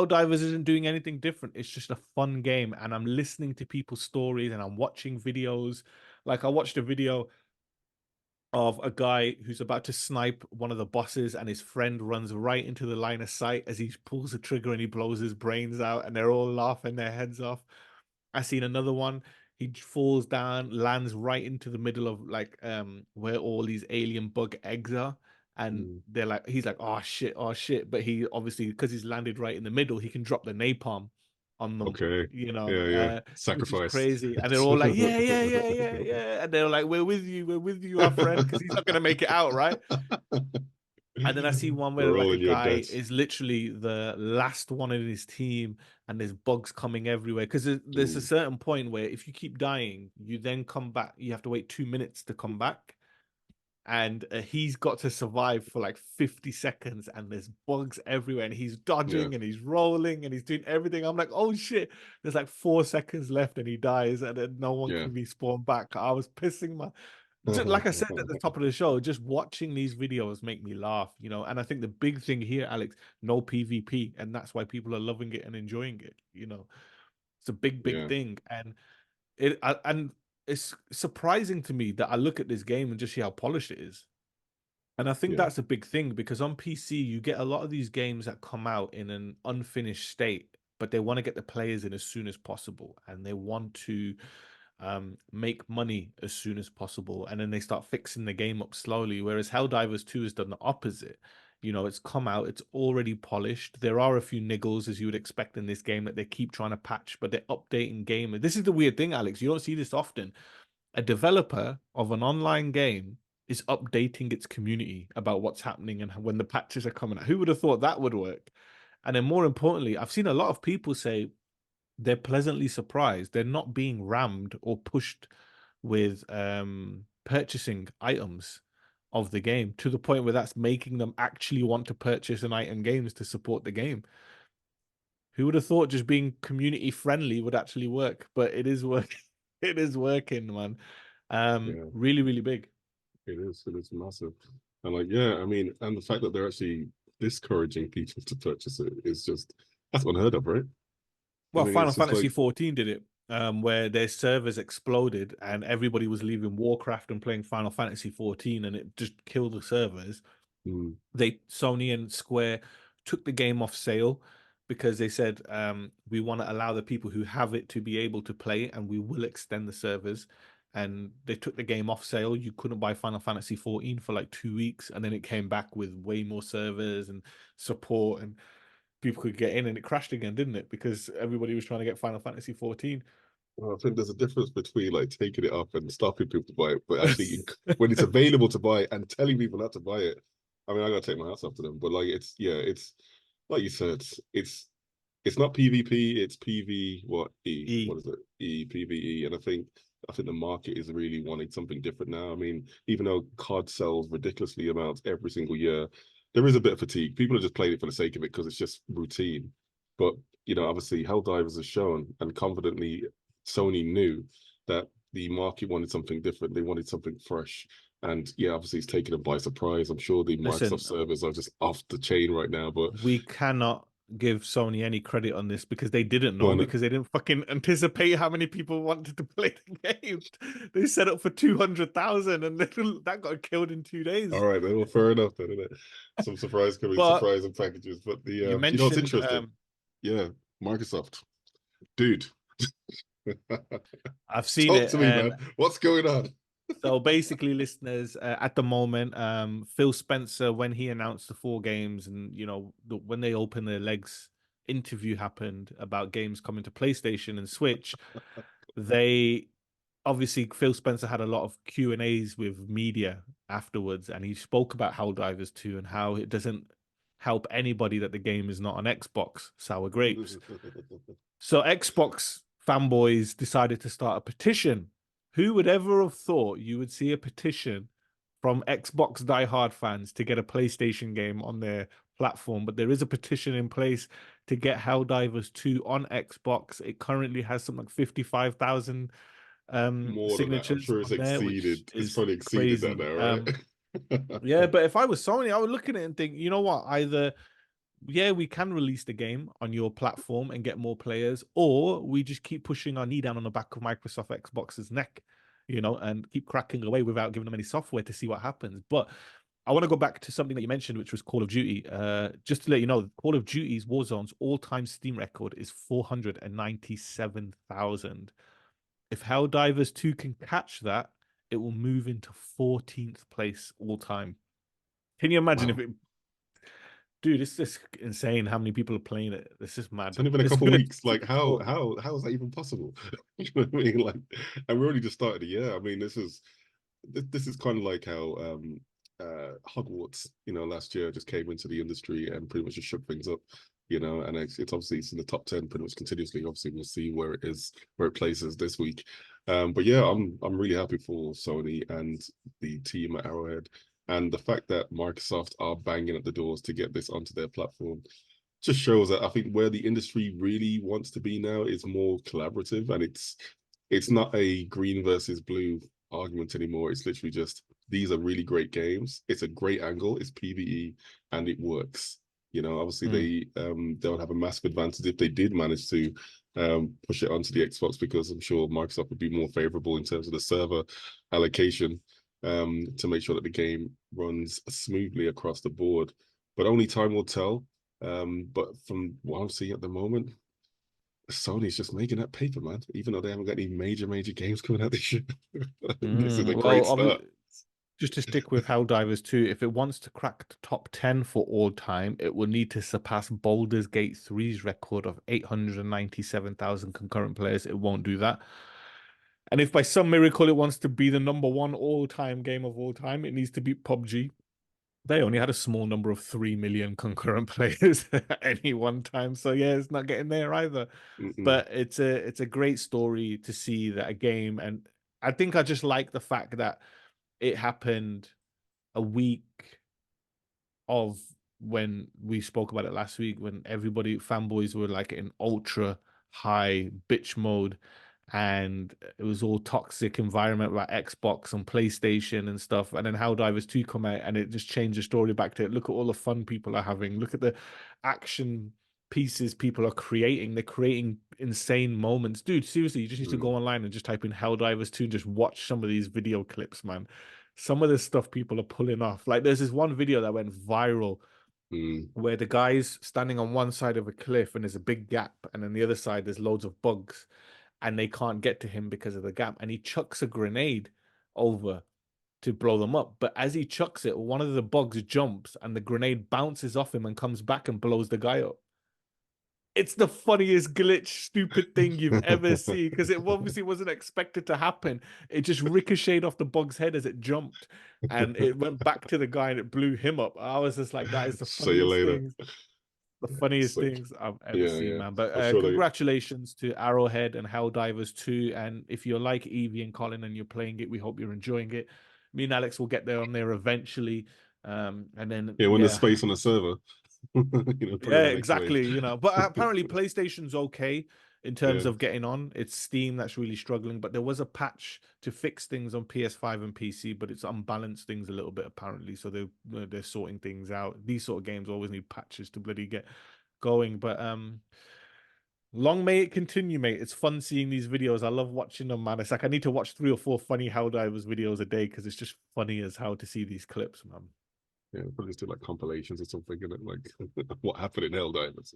Helldivers isn't doing anything different. It's just a fun game, and I'm listening to people's stories and I'm watching videos. Like I watched a video of a guy who's about to snipe one of the bosses, and his friend runs right into the line of sight as he pulls the trigger and he blows his brains out, and they're all laughing their heads off. I seen another one. He falls down, lands right into the middle of like where all these alien bug eggs are. And Mm. they're like, he's like, oh shit, oh shit. But he obviously, because he's landed right in the middle, he can drop the napalm on them, Okay. Yeah, yeah. which is Sacrifice. crazy. And they're all like, yeah, yeah, yeah, yeah, yeah. And they're like, we're with you, our friend, because he's not gonna make it out, right? And then I see one where We're like all a in your guy debt. is literally the last one in his team, and there's bugs coming everywhere. Because there's a Mm. certain point where if you keep dying, you then come back. You have to wait 2 minutes to come back, and he's got to survive for like 50 seconds, and there's bugs everywhere, and he's Yeah. dodging and he's rolling and he's doing everything. I'm like, oh shit, there's like 4 seconds left, and he dies, and then no one Yeah. can be spawned back. I was pissing my just like I said at the top of the show, just watching these videos make me laugh, you know. And I think the big thing here, Alex, no PvP, and that's why people are loving it and enjoying it. You know, it's a big, big Yeah. thing, and and it's surprising to me that I look at this game and just see how polished it is. And I think Yeah. that's a big thing because on PC you get a lot of these games that come out in an unfinished state, but they want to get the players in as soon as possible, and they want to make money as soon as possible, and then they start fixing the game up slowly. Whereas Helldivers 2 has done the opposite. You know, it's come out, it's already polished. There are a few niggles, as you would expect in this game, that they keep trying to patch, but they're updating game. This is the weird thing, Alex. You don't see this often. A developer of an online game is updating its community about what's happening and when the patches are coming out. Who would have thought that would work? And then more importantly, I've seen a lot of people say they're pleasantly surprised. They're not being rammed or pushed with purchasing items of the game to the point where that's making them actually want to purchase an item games to support the game. Who would have thought just being community friendly would actually work? But it is working. It is working, man. Yeah. Really, really big. It is. It is massive. And like, yeah, I mean, and the fact that they're actually discouraging people to purchase it is just that's unheard of, right? I Well, mean, Final it's just Fantasy like, 14 did it, where their servers exploded and everybody was leaving Warcraft and playing Final Fantasy 14, and it just killed the servers. mm, Sony and Square took the game off sale because they said we want to allow the people who have it to be able to play it, and we will extend the servers. And they took the game off sale. You couldn't buy Final Fantasy 14 for like 2 weeks, and then it came back with way more servers and support, and people could get in, and it crashed again, didn't it? Because everybody was trying to get Final Fantasy 14. well, I think there's a difference between like taking it up and stopping people to buy it, but actually when it's available to buy and telling people not to buy it. I mean, I gotta take my hats off to them, but like, it's yeah, it's like you said, it's not PvP, it's PV what E, E. what is it? E PvE, and I think the market is really wanting something different now. I mean, even though COD sells ridiculously amounts every single year, there is a bit of fatigue. People are just playing it for the sake of it because it's just routine. But obviously, Helldivers has shown, and confidently, Sony knew that the market wanted something different. They wanted something fresh. And yeah, obviously, it's taken them by surprise. I'm sure the Microsoft Listen, servers are just off the chain right now. But we cannot give Sony any credit on this because they didn't go know, on, because they didn't fucking anticipate how many people wanted to play the game. They set up for 200,000 and that got killed in 2 days. all right, then. Well, fair enough, then, isn't it? Some surprise coming, But surprise and packages. But you it's mentioned interesting. Yeah, Microsoft, dude, I've seen talk it, to me, and man. What's going on? so basically, listeners, at the moment, Phil Spencer, when he announced the 4 games, and when they opened their legs, interview happened about games coming to PlayStation and Switch. They obviously, Phil Spencer had a lot of Q&As with media afterwards, and he spoke about Helldivers 2 and how it doesn't help anybody that the game is not on Xbox. Sour grapes. So Xbox fanboys decided to start a petition. Who would ever have thought you would see a petition from Xbox diehard fans to get a PlayStation game on their platform? But there is a petition in place to get Helldivers 2 on Xbox. It currently has something like 55,000 More than that, I'm signatures sure it's on there, which exceeded. It's is probably exceeded that crazy. now, right? Yeah, but if I was Sony, I would look at it and think, you know what? Either yeah, we can release the game on your platform and get more players, or we just keep pushing our knee down on the back of Microsoft Xbox's neck, and keep cracking away without giving them any software to see what happens. But I want to go back to something that you mentioned, which was Call of Duty. Just to let you know, Call of Duty's Warzone's all-time Steam record is 497,000. If Helldivers 2 can catch that, it will move into 14th place all time. Can you imagine if Wow. it Dude, it's just insane how many people are playing it. This is It's mad. only been a It's couple of gonna weeks. Like, keep going. how is that even possible? You know what I mean? Like, and we already just started the year. I mean, this is kind of like how Hogwarts, last year just came into the industry and pretty much just shook things up. And it's obviously it's in the top 10 pretty much continuously. Obviously, we'll see where it places this week. But yeah, I'm really happy for Sony and the team at Arrowhead, and the fact that Microsoft are banging at the doors to get this onto their platform just shows that I think where the industry really wants to be now is more collaborative, and it's not a green versus blue argument anymore. It's literally just these are really great games. It's a great angle. It's PvE and it works. Obviously Mm, they'll have a massive advantage if they did manage to push it onto the Xbox, because I'm sure Microsoft would be more favorable in terms of the server allocation, to make sure that the game runs smoothly across the board. But only time will tell. But from what I'm seeing at the moment, Sony's just making that paper, man. Even though they haven't got any major games coming out this year, this is a great Well, start. just to stick with Helldivers 2, if it wants to crack the top 10 for all time, it will need to surpass Baldur's Gate 3's record of 897,000 concurrent players. It won't do that. And if by some miracle it wants to be the number one all-time game of all time, it needs to beat PUBG. They only had a small number of 3 million concurrent players at any one time. So yeah, it's not getting there either. Mm-mm. But it's a great story to see that a game, and I think I just like the fact that it happened a week of when we spoke about it last week, when everybody fanboys were like in ultra high bitch mode, and it was all toxic environment about Xbox and PlayStation and stuff. And then Helldivers 2 come out and it just changed the story back to it. Look at all the fun people are having. Look at the action pieces people are creating. They're creating insane moments. Dude, seriously, you just need to go Mm. online and just type in Helldivers 2 and just watch some of these video clips, man. Some of the stuff people are pulling off. Like there's this one video that went viral Mm. where the guy's standing on one side of a cliff and there's a big gap, and on the other side there's loads of bugs, and they can't get to him because of the gap. And he chucks a grenade over to blow them up. But as he chucks it, one of the bugs jumps and the grenade bounces off him and comes back and blows the guy up. It's the funniest glitch, stupid thing you've ever seen, because it obviously wasn't expected to happen. It just ricocheted off the bug's head as it jumped, and it went back to the guy and it blew him up. I was just like, that is See you later. the funniest So, things I've ever yeah, seen, yeah. man. But I'm sure they. congratulations to Arrowhead and Helldivers 2. And if you're like Evie and Colin and you're playing it, we hope you're enjoying it. Me and Alex will get there on there eventually. And then, Yeah, when there's yeah, space on the server, put it on yeah, the next wave. exactly. But apparently PlayStation's okay in terms Yeah, of getting on. It's Steam that's really struggling. But there was a patch to fix things on PS5 and PC, but it's unbalanced things a little bit apparently. So they're sorting things out. These sort of games always need patches to bloody get going. But long may it continue, mate. It's fun seeing these videos. I love watching them, man. It's like I need to watch 3 or 4 funny Helldivers videos a day because it's just funny as how to see these clips, man. yeah. Probably just do like compilations or something, and like what happened in Helldivers.